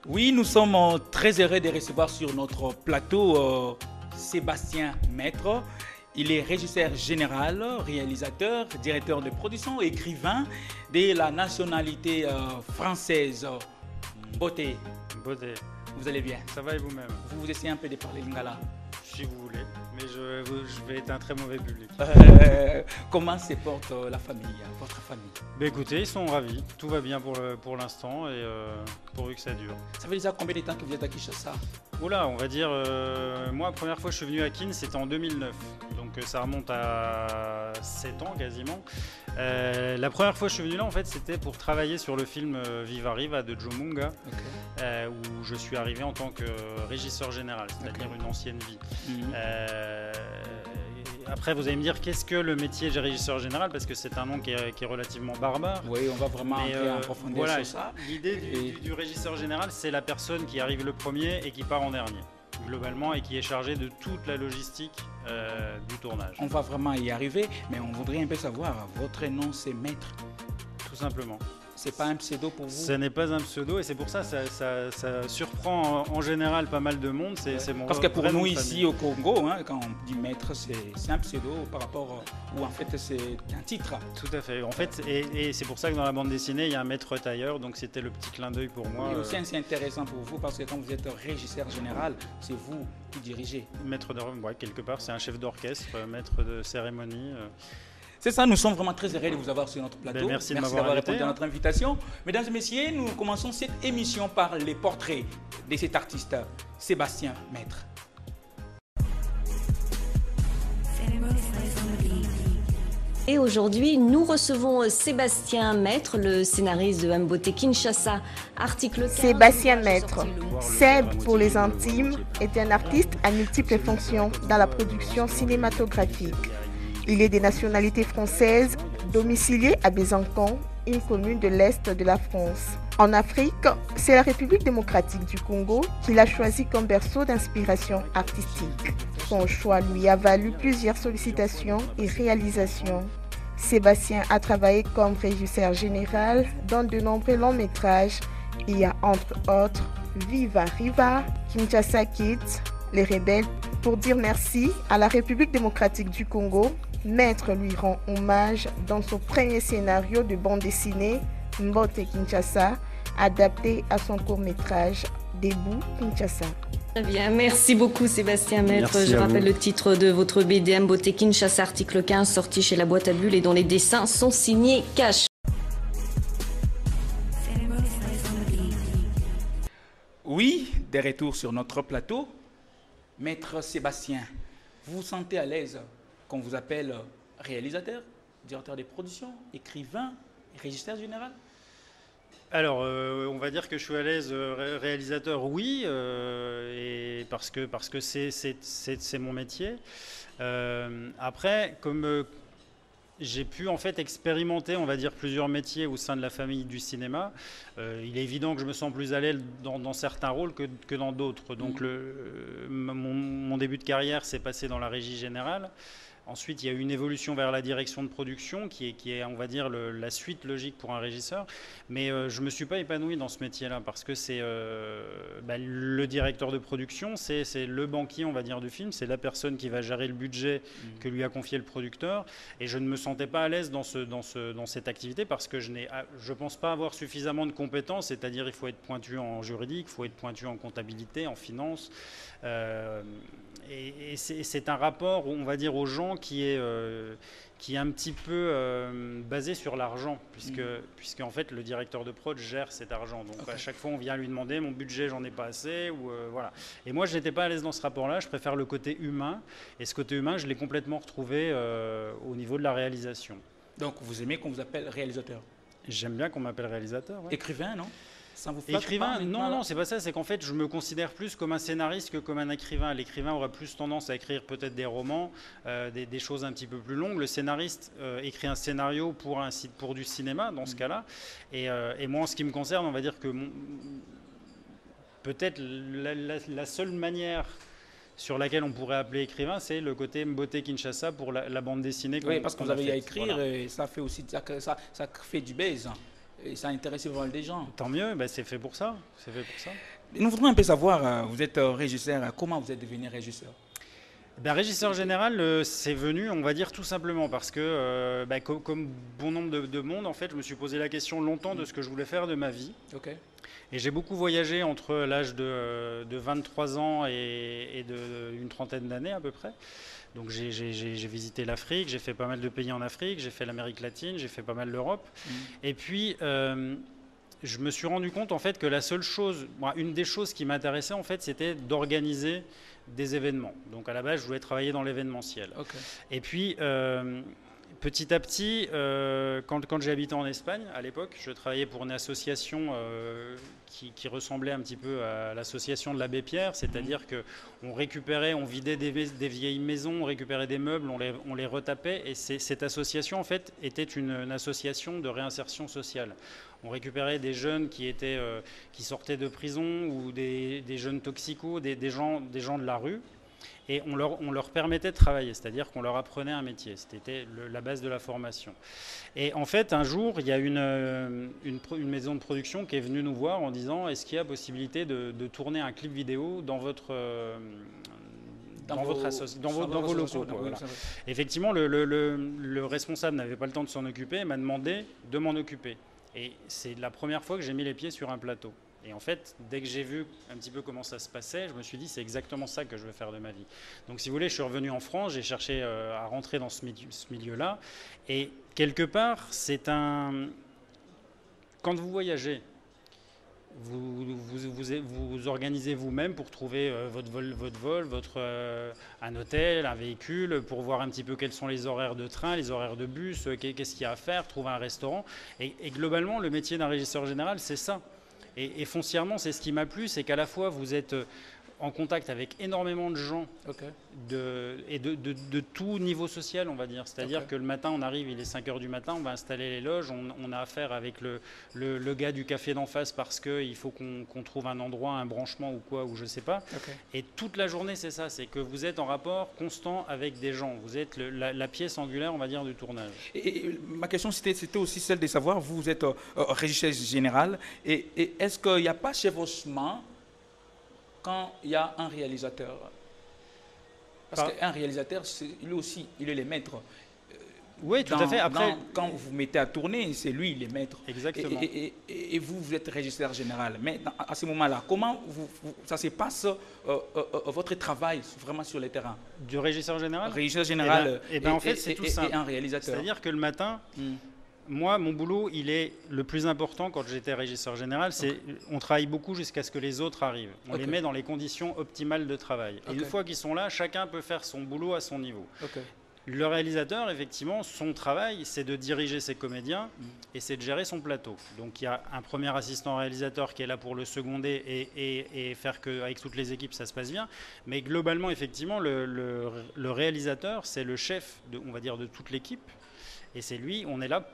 Oui, nous sommes très heureux de recevoir sur notre plateau Sébastien Maître. Il est régisseur général, réalisateur, directeur de production, écrivain de la nationalité française. Beauté, Beauté. vous allez bien? Ça va et vous-même? Vous essayez un peu de parler lingala. Si vous voulez, mais je vais être un très mauvais public. Comment se porte la famille, votre famille? Écoutez, ils sont ravis, tout va bien pour l'instant et pourvu que ça dure. Ça fait déjà combien de temps que vous êtes à Kinshasa? Oula, on va dire, moi, la première fois que je suis venu à Kin, c'était en 2009, donc ça remonte à 7 ans quasiment. La première fois que je suis venu là, en fait, c'était pour travailler sur le film Viva Riva de Joe Munga, où je suis arrivé en tant que régisseur général, c'est-à-dire une ancienne vie. Après, vous allez me dire, qu'est-ce que le métier de régisseur général? Parce que c'est un nom qui est relativement barbare. Oui, on va vraiment entrer en profondeur voilà, sur ça. L'idée du régisseur général, c'est la personne qui arrive le premier et qui part en dernier, globalement, et qui est chargée de toute la logistique du tournage. On va vraiment y arriver, mais on voudrait un peu savoir, votre nom c'est Maître? Tout simplement. C'est pas un pseudo pour vous? Ce n'est pas un pseudo et c'est pour ça que ça surprend en général pas mal de monde. C'est mon Parce que pour nous ici famille. au Congo, hein, quand on dit maître, c'est un pseudo par rapport où en fait c'est un titre. Tout à fait. En fait, et c'est pour ça que dans la bande dessinée, il y a un maître tailleur, donc c'était le petit clin d'œil pour moi. Et aussi c'est intéressant pour vous parce que quand vous êtes régisseur général, c'est vous qui dirigez. Maître ouais, quelque part, c'est un chef d'orchestre, maître de cérémonie. C'est ça, nous sommes vraiment très heureux de vous avoir sur notre plateau. Merci d'avoir répondu à notre invitation. Mesdames et messieurs, nous commençons cette émission par les portraits de cet artiste, Sébastien Maître. Et aujourd'hui, nous recevons Sébastien Maître, le scénariste de Mbote Kinshasa, article 15. Sébastien Maître, Seb pour les intimes, est un artiste à multiples fonctions dans la production cinématographique. Il est de nationalité française, domicilié à Besançon, une commune de l'Est de la France. En Afrique, c'est la République démocratique du Congo qu'il a choisi comme berceau d'inspiration artistique. Son choix lui a valu plusieurs sollicitations et réalisations. Sébastien a travaillé comme régisseur général dans de nombreux longs métrages. Il y a entre autres Viva Riva, Kinshasa Kids, Les Rebelles. Pour dire merci à la République démocratique du Congo, Maître lui rend hommage dans son premier scénario de bande dessinée, Mbote Kinshasa, adapté à son court-métrage Debout Kinshasa. Très bien, merci beaucoup Sébastien Maître. Merci Je à rappelle vous. le titre de votre BD Mbote Kinshasa, article 15, sorti chez La Boîte à Bulles et dont les dessins sont signés Cash. Oui, des retours sur notre plateau. Maître Sébastien, vous vous sentez à l'aise qu'on vous appelle réalisateur, directeur de production, écrivain, régisseur général? Alors, on va dire que je suis à l'aise réalisateur, oui, et parce que c'est mon métier. Après, comme j'ai pu en fait expérimenter, on va dire, plusieurs métiers au sein de la famille du cinéma, il est évident que je me sens plus à l'aise dans certains rôles que dans d'autres. Donc, mon début de carrière s'est passé dans la régie générale. Ensuite, il y a eu une évolution vers la direction de production qui est on va dire, la suite logique pour un régisseur. Mais je ne me suis pas épanoui dans ce métier-là parce que c'est le directeur de production, c'est le banquier, on va dire, du film. C'est la personne qui va gérer le budget que lui a confié le producteur. Et je ne me sentais pas à l'aise dans cette activité parce que je ne pense pas avoir suffisamment de compétences. C'est-à-dire il faut être pointu en juridique, il faut être pointu en comptabilité, en finance. Et c'est un rapport, on va dire, aux gens qui est un petit peu basé sur l'argent, puisque en fait le directeur de prod gère cet argent. Donc à chaque fois on vient lui demander mon budget, j'en ai pas assez, ou voilà. Et moi je n'étais pas à l'aise dans ce rapport-là, je préfère le côté humain, et ce côté humain je l'ai complètement retrouvé au niveau de la réalisation. Donc vous aimez qu'on vous appelle réalisateur? J'aime bien qu'on m'appelle réalisateur. Ouais. Écrivain, non? Ça vous flatte Écrivain, pas, non, c'est pas ça. C'est qu'en fait, je me considère plus comme un scénariste que comme un écrivain. L'écrivain aurait plus tendance à écrire peut-être des romans, des choses un petit peu plus longues. Le scénariste écrit un scénario pour du cinéma, dans ce cas-là. Et moi, en ce qui me concerne, on va dire que peut-être la seule manière sur laquelle on pourrait appeler écrivain, c'est le côté Mbote Kinshasa pour la bande dessinée. Oui, parce que vous avez à écrire, voilà. et ça fait aussi ça fait du buzz. Et ça intéresse vraiment des gens. Tant mieux, c'est fait pour ça. C'est fait pour ça. Nous voudrions un peu savoir, vous êtes régisseur, comment vous êtes devenu régisseur? Régisseur général, c'est venu, on va dire, tout simplement parce que, comme bon nombre de monde, en fait, je me suis posé la question longtemps de ce que je voulais faire de ma vie. Okay. Et j'ai beaucoup voyagé entre l'âge de 23 ans et d'une trentaine d'années à peu près. Donc j'ai visité l'Afrique, j'ai fait pas mal de pays en Afrique, j'ai fait l'Amérique latine, j'ai fait pas mal l'Europe. Et puis, je me suis rendu compte en fait que la seule chose, une des choses qui m'intéressait en fait, c'était d'organiser des événements. Donc à la base, je voulais travailler dans l'événementiel. Okay. Et puis, petit à petit, quand j'ai habité en Espagne, à l'époque, je travaillais pour une association qui ressemblait un petit peu à l'association de l'Abbé Pierre, c'est-à-dire qu'on récupérait, on vidait des vieilles maisons, on récupérait des meubles, on les retapait, et cette association, en fait, était une association de réinsertion sociale. On récupérait des jeunes qui sortaient de prison ou des jeunes toxicos, des gens de la rue, et on leur permettait de travailler, c'est-à-dire qu'on leur apprenait un métier. C'était la base de la formation. Et en fait, un jour, il y a une maison de production qui est venue nous voir en disant « Est-ce qu'il y a possibilité de tourner un clip vidéo dans vos locaux ?» Voilà. Effectivement, le responsable n'avait pas le temps de s'en occuper et m'a demandé de m'en occuper. Et c'est la première fois que j'ai mis les pieds sur un plateau. Et en fait, dès que j'ai vu un petit peu comment ça se passait, je me suis dit c'est exactement ça que je veux faire de ma vie. Donc si vous voulez, je suis revenu en France, j'ai cherché à rentrer dans ce milieu-là. Et quelque part, quand vous voyagez, vous organisez vous-même pour trouver votre vol, un hôtel, un véhicule, pour voir un petit peu quels sont les horaires de train, les horaires de bus, qu'est-ce qu'il y a à faire, trouver un restaurant. Et globalement, le métier d'un régisseur général, c'est ça. Et foncièrement, c'est ce qui m'a plu, c'est qu'à la fois, vous êtes en contact avec énormément de gens de tout niveau social, on va dire. C'est-à-dire que le matin, on arrive, il est 5 h du matin, on va installer les loges, on a affaire avec le gars du café d'en face parce qu'il faut qu'on trouve un endroit, un branchement ou quoi, ou je ne sais pas. Et toute la journée, c'est ça, c'est que vous êtes en rapport constant avec des gens. Vous êtes la pièce angulaire, on va dire, du tournage. Et ma question, c'était aussi celle de savoir, vous êtes régisseur général, et est-ce qu'il n'y a pas chevauchement quand il y a un réalisateur? Parce qu'un réalisateur, lui aussi, il est le maître. Oui, tout à fait. Après, quand vous mettez à tourner, c'est lui le maître. Exactement. Et vous êtes régisseur général. Mais à ce moment-là, comment ça se passe, votre travail vraiment sur le terrain? Du régisseur général? Régisseur général en fait, c'est tout simple. Et un réalisateur. C'est-à-dire que le matin... Moi, mon boulot, il est le plus important quand j'étais régisseur général, c'est on travaille beaucoup jusqu'à ce que les autres arrivent. On les met dans les conditions optimales de travail. Et une fois qu'ils sont là, chacun peut faire son boulot à son niveau. Le réalisateur, effectivement, son travail, c'est de diriger ses comédiens et c'est de gérer son plateau. Donc il y a un premier assistant réalisateur qui est là pour le seconder et faire qu'avec toutes les équipes, ça se passe bien. Mais globalement, effectivement, le réalisateur, c'est le chef, on va dire, de toute l'équipe. Et c'est lui, on est là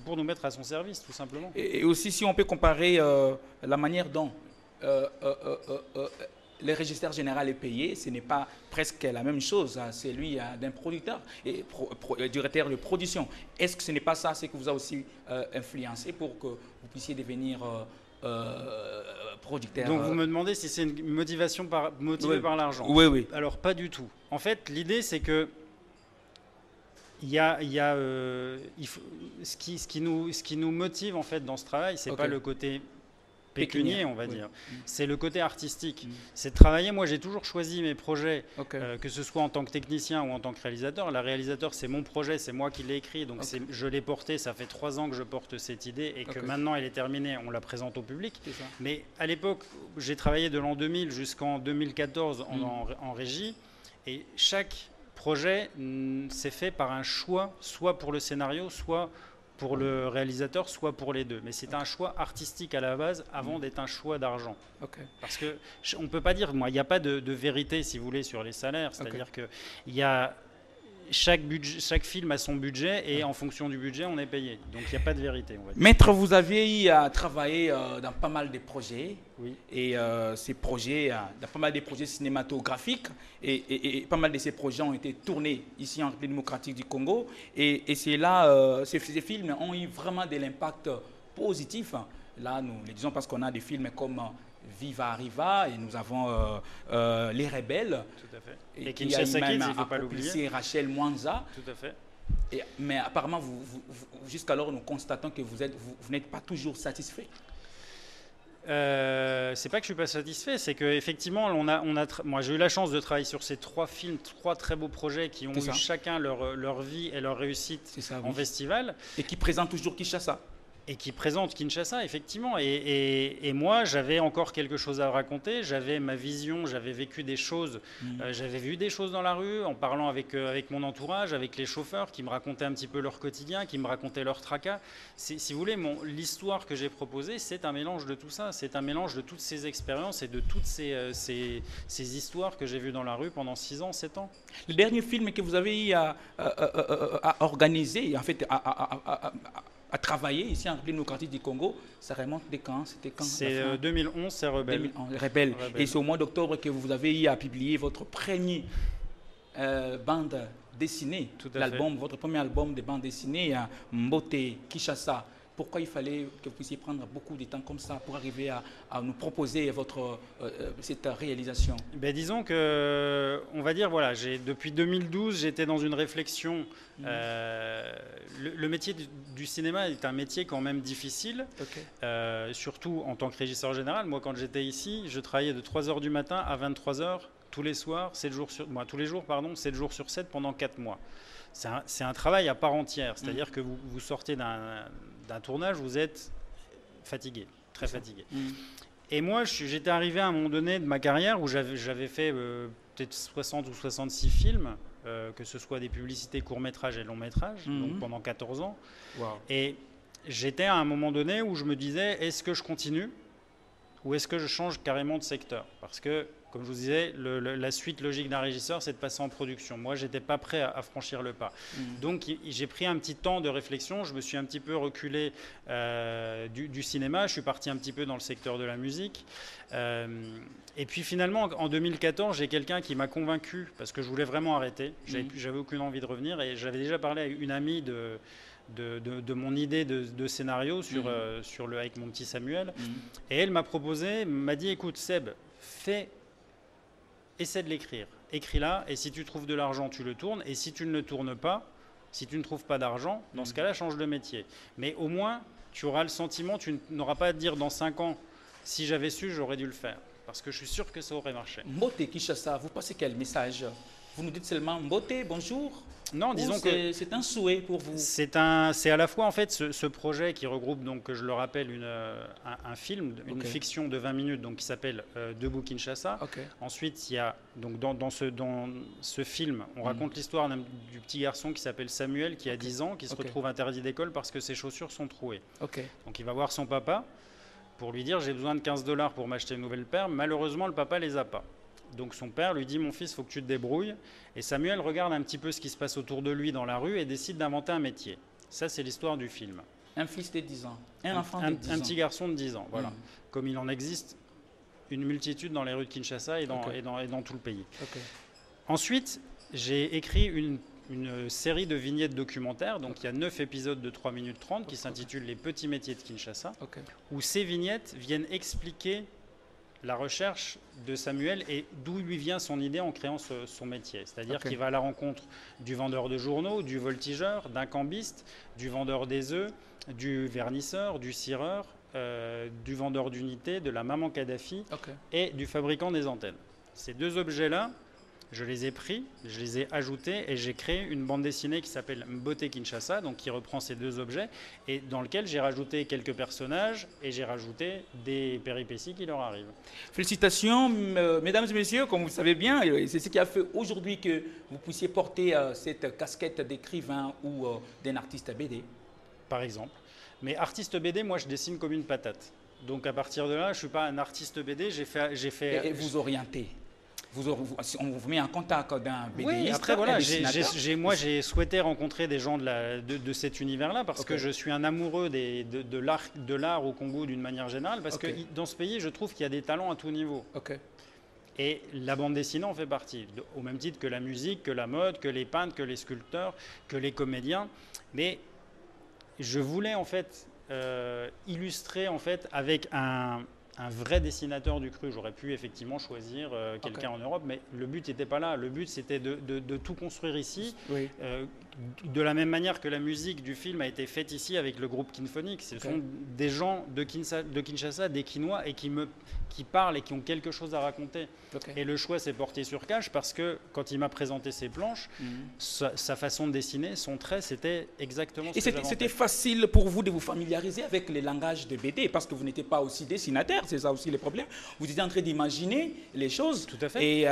pour nous mettre à son service, tout simplement. Et aussi, si on peut comparer la manière dont le régisseur général est payé, ce n'est pas presque la même chose. C'est lui d'un producteur et directeur de production. Est-ce que ce n'est pas ça ce qui vous a aussi influencé pour que vous puissiez devenir producteur? Donc vous me demandez si c'est une motivation motivée par l'argent? Oui, oui. Alors pas du tout. En fait, l'idée c'est que ce qui nous motive en fait dans ce travail, c'est pas le côté pécunier, on va dire. C'est le côté artistique. C'est de travailler. Moi, j'ai toujours choisi mes projets, que ce soit en tant que technicien ou en tant que réalisateur. Le réalisateur, c'est mon projet, c'est moi qui l'ai écrit, donc je l'ai porté. Ça fait 3 ans que je porte cette idée et que maintenant elle est terminée, on la présente au public. Mais à l'époque, j'ai travaillé de l'an 2000 jusqu'en 2014 en régie, et chaque projet s'est fait par un choix, soit pour le scénario, soit pour le réalisateur, soit pour les deux. Mais c'est un choix artistique à la base avant d'être un choix d'argent. Parce qu'on ne peut pas dire, il n'y a pas de vérité, si vous voulez, sur les salaires. C'est-à-dire que chaque film a son budget et en fonction du budget, on est payé. Donc il n'y a pas de vérité, on va dire. Maître, vous aviez travaillé dans pas mal de projets. Oui. Et ces projets, dans pas mal de projets cinématographiques, et pas mal de ces projets ont été tournés ici en République démocratique du Congo. Et c'est là, ces films ont eu vraiment de l'impact positif. Là, nous le disons parce qu'on a des films comme Viva Arriva et nous avons Les Rebelles. Tout à fait. Et Kinshasa Kids, il ne faut pas l'oublier. l'oublier. Rachel Mwanza. Tout à fait. Mais apparemment, jusqu'alors, nous constatons que vous n'êtes pas toujours satisfait. C'est pas que je suis pas satisfait, c'est qu'effectivement, moi j'ai eu la chance de travailler sur ces 3 films, 3 très beaux projets qui ont eu chacun leur vie et leur réussite en festival. Et qui présentent toujours Kinshasa. Et qui présente Kinshasa, effectivement. Et moi, j'avais encore quelque chose à raconter. J'avais ma vision, j'avais vécu des choses. J'avais vu des choses dans la rue, en parlant avec mon entourage, avec les chauffeurs, qui me racontaient un petit peu leur quotidien, qui me racontaient leur tracas. Si vous voulez, l'histoire que j'ai proposée, c'est un mélange de tout ça. C'est un mélange de toutes ces expériences et de toutes ces histoires que j'ai vues dans la rue pendant 6 ans, 7 ans. Le dernier film que vous avez eu à organiser, en fait, à travailler ici en République démocratique du Congo, ça remonte de quand? C'était quand? C'est 2011, c'est Rebelle. Rebelle. Et c'est au mois d'octobre que vous avez eu à publier votre premier bande dessinée, votre premier album de bande dessinée, Mbote Kinshasa. Pourquoi il fallait que vous puissiez prendre beaucoup de temps comme ça pour arriver à nous proposer cette réalisation? Disons que, on va dire, voilà, depuis 2012, j'étais dans une réflexion. Le métier du cinéma est un métier quand même difficile, surtout en tant que régisseur général. Moi, quand j'étais ici, je travaillais de 3h du matin à 23h tous les soirs, 7 jours sur 7 pendant 4 mois. C'est un travail à part entière, c'est-à-dire que vous sortez d'un tournage, vous êtes fatigué, très fatigué. Et moi, j'étais arrivé à un moment donné de ma carrière où j'avais fait peut-être 60 ou 66 films, que ce soit des publicités courts-métrages et longs-métrages, donc pendant 14 ans. Wow. Et j'étais à un moment donné où je me disais, est-ce que je continue ou est-ce que je change carrément de secteur? Parce que, comme je vous disais, la suite logique d'un régisseur, c'est de passer en production. Moi, je n'étais pas prêt à franchir le pas. Donc, j'ai pris un petit temps de réflexion. Je me suis un petit peu reculé du cinéma. Je suis parti un petit peu dans le secteur de la musique. Et puis, finalement, en 2014, j'ai quelqu'un qui m'a convaincu, parce que je voulais vraiment arrêter. J'avais aucune envie de revenir. Et j'avais déjà parlé à une amie de mon idée de scénario avec mon petit Samuel. Et elle m'a dit, écoute Seb, essaie de l'écrire. Écris-la, et si tu trouves de l'argent, tu le tournes. Et si tu ne le tournes pas, si tu ne trouves pas d'argent, dans ce cas-là, change de métier. Mais au moins, tu auras le sentiment, tu n'auras pas à te dire dans 5 ans, si j'avais su, j'aurais dû le faire. Parce que je suis sûr que ça aurait marché. Mbote Kinshasa, vous passez quel message? Vous nous dites seulement Mbote, bonjour? Non, disons que c'est un souhait pour vous. C'est à la fois en fait ce projet qui regroupe, donc, je le rappelle, un film, une fiction de 20 minutes, donc qui s'appelle Debout Kinshasa. Ensuite, il y a donc dans ce film, on raconte l'histoire du petit garçon qui s'appelle Samuel, qui a 10 ans, qui se retrouve interdit d'école parce que ses chaussures sont trouées. Donc il va voir son papa pour lui dire, j'ai besoin de 15 $ pour m'acheter une nouvelle paire. Malheureusement, le papa les a pas. Donc son père lui dit, mon fils, il faut que tu te débrouilles. Et Samuel regarde un petit peu ce qui se passe autour de lui dans la rue et décide d'inventer un métier. Ça, c'est l'histoire du film. Un fils de 10 ans, un enfant de 10 ans. Un petit garçon de 10 ans, voilà. Comme il en existe une multitude dans les rues de Kinshasa et dans tout le pays. Ensuite, j'ai écrit une série de vignettes documentaires. Donc il y a 9 épisodes de 3 minutes 30 qui s'intitulent Les petits métiers de Kinshasa, où ces vignettes viennent expliquer la recherche de Samuel et d'où lui vient son idée en créant son métier. C'est-à-dire qu'il va à la rencontre du vendeur de journaux, du voltigeur, d'un cambiste, du vendeur des œufs, du vernisseur, du cireur, du vendeur d'unités, de la maman Kadhafi et du fabricant des antennes. Ces 2 objets-là, je les ai pris, je les ai ajoutés et j'ai créé une bande dessinée qui s'appelle Mbote Kinshasa, donc qui reprend ces 2 objets et dans lequel j'ai rajouté quelques personnages et j'ai rajouté des péripéties qui leur arrivent. Félicitations, mesdames et messieurs, comme vous le savez bien, c'est ce qui a fait aujourd'hui que vous puissiez porter cette casquette d'écrivain ou d'un artiste BD. Par exemple. Mais artiste BD, moi je dessine comme une patate. Donc à partir de là, je ne suis pas un artiste BD, j'ai fait... Et vous orientez. On vous met en contact d'un BDiste. Oui, après voilà, moi j'ai souhaité rencontrer des gens de cet univers-là parce que je suis un amoureux de l'art au Congo d'une manière générale, parce que dans ce pays, je trouve qu'il y a des talents à tout niveau. Et la bande dessinée en fait partie, au même titre que la musique, que la mode, que les peintres, que les sculpteurs, que les comédiens. Mais je voulais en fait illustrer en fait avec un vrai dessinateur du cru. J'aurais pu effectivement choisir quelqu'un en Europe, mais le but n'était pas là. Le but, c'était de tout construire ici, de la même manière que la musique du film a été faite ici avec le groupe Kinphonics. Ce sont des gens de Kinshasa, des Kinois, et qui parlent et qui ont quelque chose à raconter. Et le choix s'est porté sur Cash parce que quand il m'a présenté ses planches, sa façon de dessiner, son trait, c'était exactement ce que j'avais en tête. C'était facile pour vous de vous familiariser avec les langages de BD parce que vous n'étiez pas aussi dessinateur, c'est ça aussi le problème. Vous étiez en train d'imaginer les choses et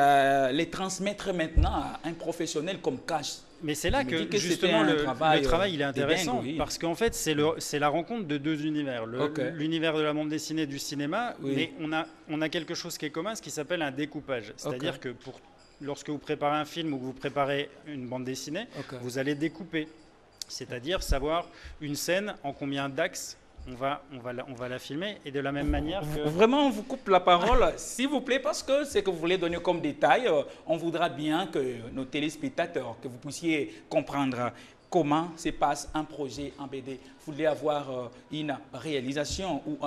les transmettre maintenant à un professionnel comme Cash. Mais c'est là que justement le travail il est intéressant parce qu'en fait c'est la rencontre de deux univers, l'univers de la bande dessinée et du cinéma, mais on a quelque chose qui est commun, ce qui s'appelle un découpage. C'est-à-dire que lorsque vous préparez un film ou que vous préparez une bande dessinée, vous allez découper, c'est-à-dire savoir une scène en combien d'axes on va la filmer, et de la même manière que... Vraiment, on vous coupe la parole, s'il vous plaît, parce que c'est que vous voulez donner comme détail. On voudra bien que nos téléspectateurs, que vous puissiez comprendre comment se passe un projet en BD. Vous voulez avoir une réalisation ou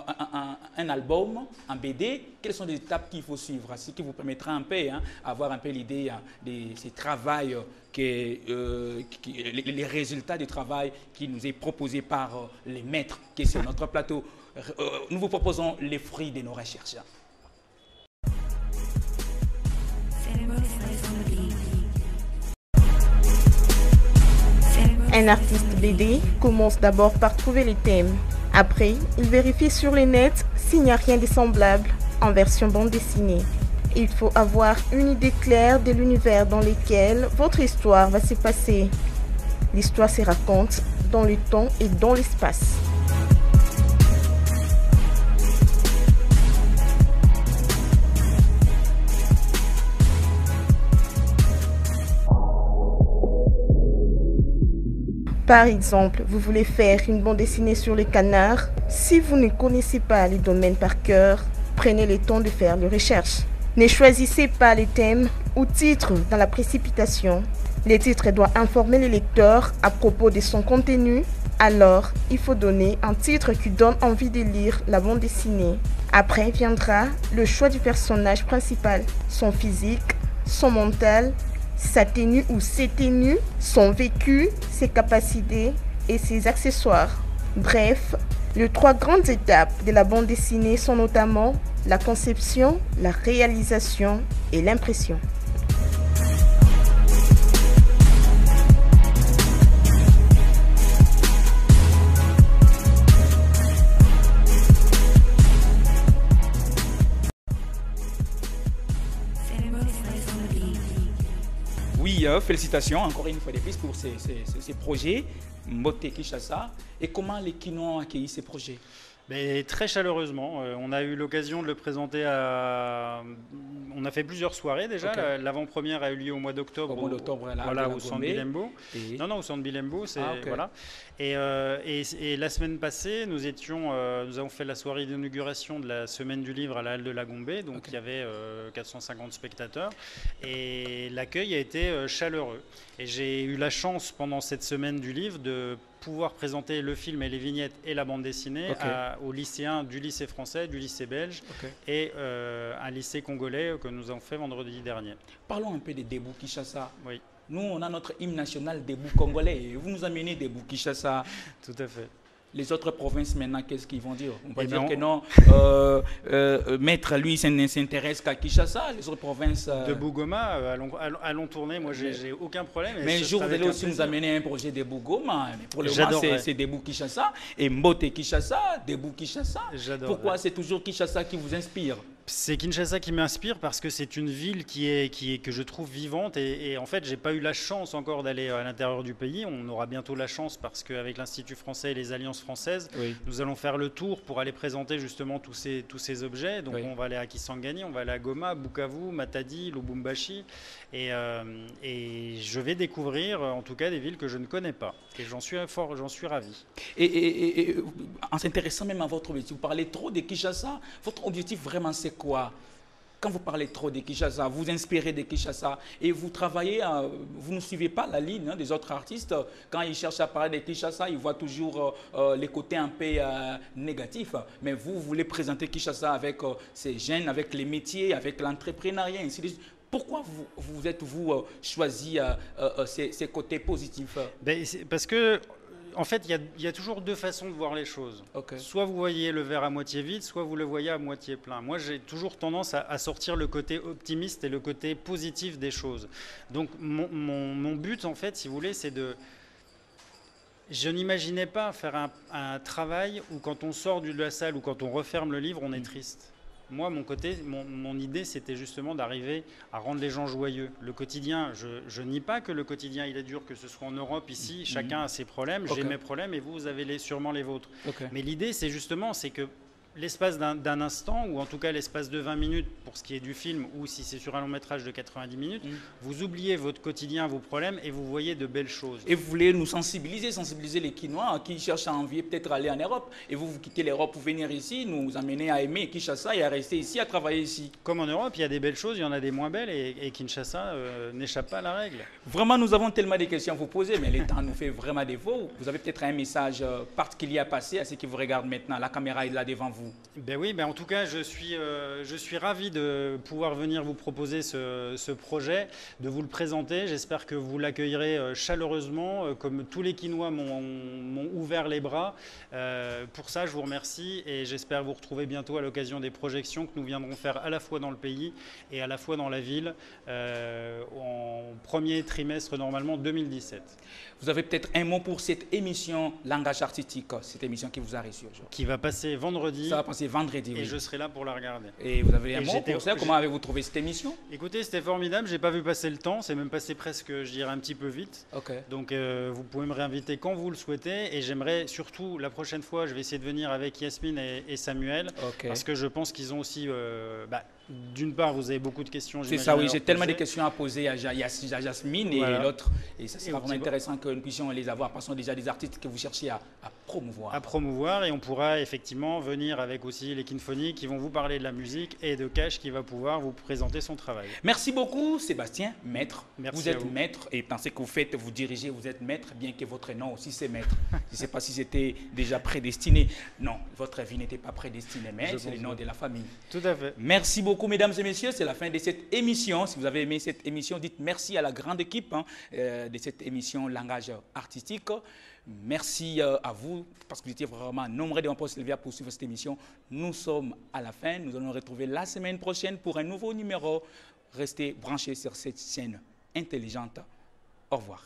un album en BD, quelles sont les étapes qu'il faut suivre? Ce qui vous permettra un peu avoir un peu l'idée de ce travail, les résultats du travail qui nous est proposé par les maîtres qui est sur notre plateau. Nous vous proposons les fruits de nos recherches. Un artiste BD commence d'abord par trouver les thèmes. Après, il vérifie sur le net s'il n'y a rien de semblable en version bande dessinée. Il faut avoir une idée claire de l'univers dans lequel votre histoire va se passer. L'histoire se raconte dans le temps et dans l'espace. Par exemple, vous voulez faire une bande dessinée sur les canards. Si vous ne connaissez pas les domaines par cœur, prenez le temps de faire les recherches. Ne choisissez pas les thèmes ou titres dans la précipitation. Les titres doivent informer le lecteur à propos de son contenu. Alors, il faut donner un titre qui donne envie de lire la bande dessinée. Après viendra le choix du personnage principal, son physique, son mental, sa tenue ou ses tenues, son vécu, ses capacités et ses accessoires. Bref, les 3 grandes étapes de la bande dessinée sont notamment la conception, la réalisation et l'impression. Oui, félicitations encore une fois de plus pour ces projets, Mbote Kinshasa. Et comment les Kinois ont accueilli ces projets? Mais très chaleureusement. On a eu l'occasion de le présenter à... On a fait plusieurs soirées déjà. L'avant-première a eu lieu au mois d'octobre au Centre Bilembo. Non, au Centre Bilembo. Voilà. Et la semaine passée, nous avons fait la soirée d'inauguration de la Semaine du Livre à la Halle de la Gombe. Donc il y avait 450 spectateurs. Et l'accueil a été chaleureux. Et j'ai eu la chance pendant cette Semaine du Livre de pouvoir présenter le film et les vignettes et la bande dessinée aux lycéens du lycée français, du lycée belge et un lycée congolais que nous avons fait vendredi dernier. Parlons un peu de Debout Kinshasa. Oui. Nous, on a notre hymne national Debout congolais. Et vous nous amenez Debout Kinshasa. Tout à fait. Les autres provinces, maintenant, qu'est-ce qu'ils vont dire? On va dire que non, Maître, lui, ne s'intéresse qu'à Kinshasa, les autres provinces... Debout Goma, allons tourner, moi, j'ai aucun problème. Mais un jour, vous allez aussi nous amener un projet Debout Goma. Mais pour le moment, c'est Debout Kinshasa. Et Mbote Kinshasa, Debout Kinshasa. Pourquoi c'est toujours Kinshasa qui vous inspire? C'est Kinshasa qui m'inspire parce que c'est une ville que je trouve vivante et en fait j'ai pas eu la chance encore d'aller à l'intérieur du pays. On aura bientôt la chance parce qu'avec l'Institut français et les alliances françaises, nous allons faire le tour pour aller présenter justement tous ces objets. Donc on va aller à Kisangani, on va aller à Goma, Bukavu, Matadi, Lubumbashi et je vais découvrir en tout cas des villes que je ne connais pas et j'en suis ravi. Et en s'intéressant même à votre objectif, vous parlez trop de Kinshasa, votre objectif vraiment c'est quoi? quand vous parlez trop de Kinshasa, vous inspirez de Kinshasa et vous travaillez, vous ne suivez pas la ligne des autres artistes. Quand ils cherchent à parler de Kinshasa, ils voient toujours les côtés un peu négatifs. Mais vous voulez présenter Kinshasa avec ses jeunes, avec les métiers, avec l'entrepreneuriat, ainsi de suite. Pourquoi vous êtes-vous choisi ces côtés positifs? Parce que, en fait, il y a toujours deux façons de voir les choses. Okay. Soit vous voyez le verre à moitié vide, soit vous le voyez à moitié plein. Moi, j'ai toujours tendance à sortir le côté optimiste et le côté positif des choses. Donc, mon but, en fait, si vous voulez, c'est de... Je n'imaginais pas faire un travail où quand on sort de la salle ou quand on referme le livre, on est triste. Moi, mon idée, c'était justement d'arriver à rendre les gens joyeux. Le quotidien, je nie pas que le quotidien, il est dur, que ce soit en Europe, ici, chacun a ses problèmes, j'ai mes problèmes et vous avez sûrement les vôtres. Mais l'idée, c'est justement, c'est que l'espace d'un instant, ou en tout cas l'espace de 20 minutes pour ce qui est du film, ou si c'est sur un long métrage de 90 minutes, vous oubliez votre quotidien, vos problèmes, et vous voyez de belles choses. Et vous voulez nous sensibiliser les Kinois qui cherchent à envier peut-être aller en Europe. Et vous quittez l'Europe pour venir ici, nous amener à aimer Kinshasa et à rester ici, à travailler ici. Comme en Europe, il y a des belles choses, il y en a des moins belles, et Kinshasa n'échappe pas à la règle. Vraiment, nous avons tellement de questions à vous poser, mais le temps nous fait vraiment défaut. Vous avez peut-être un message particulier à passer à ceux qui vous regardent maintenant. La caméra est là devant vous. Ben oui, en tout cas, je suis ravi de pouvoir venir vous proposer ce projet, de vous le présenter. J'espère que vous l'accueillerez chaleureusement, comme tous les Kinois m'ont ouvert les bras. Pour ça, je vous remercie et j'espère vous retrouver bientôt à l'occasion des projections que nous viendrons faire à la fois dans le pays et à la fois dans la ville en premier trimestre, normalement, 2017. Vous avez peut-être un mot pour cette émission Langage Artistique, cette émission qui vous a reçu aujourd'hui. Qui va passer vendredi. Ça va passer vendredi, et oui. je serai là pour la regarder. Et vous avez un mot pour ça? Comment avez-vous trouvé cette émission? Écoutez, c'était formidable. J'ai pas vu passer le temps. C'est même passé presque, je dirais, un petit peu vite. Donc, vous pouvez me réinviter quand vous le souhaitez. Et j'aimerais surtout, la prochaine fois, je vais essayer de venir avec Yasmine et Samuel. Parce que je pense qu'ils ont aussi... d'une part, vous avez beaucoup de questions. C'est ça, oui. J'ai tellement de questions à poser à Yasmine et l'autre. Et ça sera vraiment intéressant que nous puissions les avoir. Parce qu'on a déjà des artistes que vous cherchez à promouvoir. À promouvoir. Et on pourra effectivement venir avec aussi les Kinphonies qui vont vous parler de la musique et de Cash qui va pouvoir vous présenter son travail. Merci beaucoup, Sébastien, maître. Merci vous êtes maître et dans ce que vous faites, vous dirigez, vous êtes maître, bien que votre nom aussi c'est maître. Je ne sais pas si c'était déjà prédestiné. Non, votre vie n'était pas prédestinée, mais c'est le nom de la famille. Tout à fait. Merci beaucoup, mesdames et messieurs. C'est la fin de cette émission. Si vous avez aimé cette émission, dites merci à la grande équipe de cette émission Langage Artistique. Merci à vous parce que vous étiez vraiment nombreux de m'apporter Sylvia pour suivre cette émission. Nous sommes à la fin. Nous allons nous retrouver la semaine prochaine pour un nouveau numéro. Restez branchés sur cette chaîne intelligente. Au revoir.